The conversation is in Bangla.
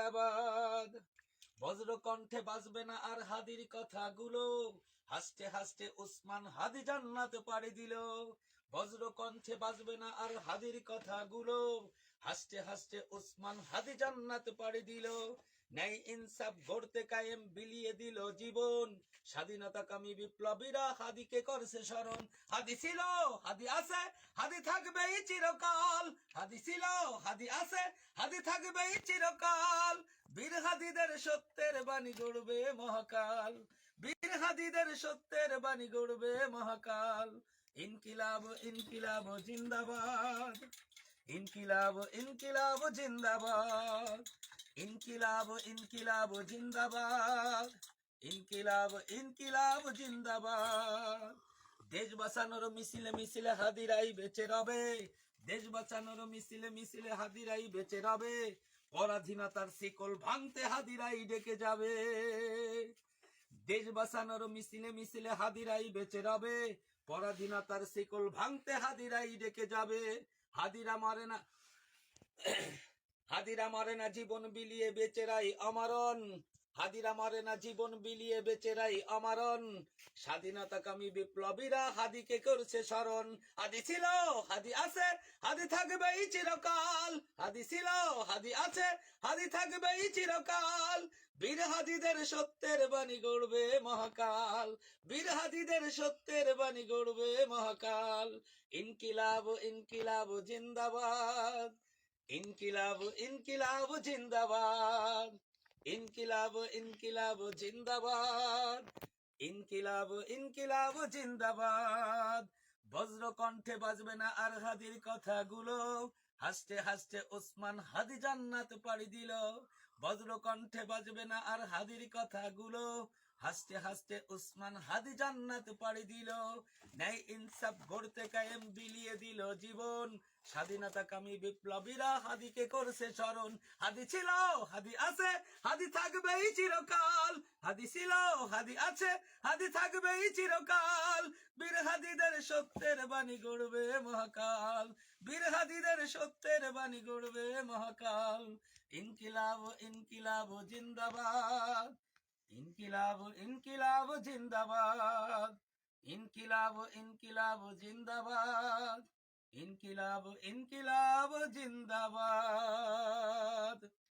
জিন্দাবাদ। বজ্র কণ্ঠে বাজবে না আর হাদির কথাগুলো, হাসতে হাসতে উসমান হাদি জান্নাত পাড়ি দিল। বজ্র কণ্ঠে বাজবে না আর হাদির কথাগুলো, হাসতে হাসতে উসমান হাদি জান্নাত পাড়ি দিল। ন্যায় ইনসাফ গড়তে কায়েম বিলিয়ে দিল জীবন, স্বাধীনতাকামী বিপ্লবীরা হাদিকে করছে স্মরণ। হাদি ছিল, হাদি আছে, হাদি থাকবেই চিরকাল। হাদি ছিল, হাদি আছে, হাদি থাকবেই চিরকাল। বীর হাদিদের সত্যের বাণী গড়বে মহাকাল। বীর হাদিদের সত্যের বাণী গড়বে মহাকাল। ইনকিলাব ইনকিলাব জিন্দাবাদ। ইনকিলাব ইনকিলাব জিন্দাবাদ। ইনকিলাব ইনকিলাব জিন্দাবাদ। ইনকিলাব ইনকিলাব জিন্দাবাদ। দেশ বাঁচানোর মিছিলে মিছিলে হাদিরাই বেঁচে রবে। দেশ বাঁচানোর মিছিলে মিছিলে হাদিরাই বেঁচে রবে। পরাধীনতার শিকল ভাঙতে হাদিরাই ডেকে যাবে। দেশ বাঁচানোর মিছিলে মিছিলে হাদিরাই বেঁচে রবে। পরাধীনতার শিকল ভাঙতে হাদিরাই ডেকে যাবে। হাদিরা মারে না, হাদিরা মারে না জীবন বিলিয়ে বেচেরাই অমরণ। হাদিরা মারে না জীবন বিলিয়ে বেচেরাই অমরণ। স্বাধীনতাকামী বিপ্লবীরা হাদিকে করছে স্মরণ। হাদি ছিল, হাদি আছে, হাদি থাকবেই চিরকাল। হাদি ছিল, হাদি আছে, হাদি থাকবেই চিরকাল। বীর হাদিদের সত্যের বাণী গড়বে মহাকাল। বীর হাদিদের সত্যের বাণী গড়বে মহাকাল। ইনকিলাব ইনকিলাব জিন্দাবাদ। ইনকিলাব ইনকিলাব জিন্দাবাদ। ইনকিলাব ইনকিলাব জিন্দাবাদ। ইনকিলাব ইনকিলাব জিন্দাবাদ। বজ্র কণ্ঠে বাজবে না আর হাদির কথাগুলো, হাসতে হাসতে উসমান হাদি জান্নাত পাড়ি দিল। বজ্র কণ্ঠে বাজবে না আর হাদির কথাগুলো, হাসতে হাসতে উসমান হাদি জান্নাত পাড়ি দিল। ন্যায় ইনসাফ গড়তে কায়েম বিলিয়ে দিল জীবন, স্বাধীনতাকামী বিপ্লবীরা হাদিকে করছে স্মরণ। হাদি ছিল, হাদি আছে, হাদি থাকবেই চিরকাল। হাদি ছিল, হাদি আছে, হাদি থাকবেই চিরকাল। বীর হাদিদের সত্যের বাণী গড়বে মহাকাল। বীর হাদিদের সত্যের বাণী গড়বে মহাকাল। ইনকিলাব ইনকিলাব জিন্দাবাদ। ইনকিলাব ইনকিলাব জিন্দাবাদ। ইনকিলাব ইনকিলাব জিন্দাবাদ। ইনকিলাব ইনকিলাব জিন্দাবাদ।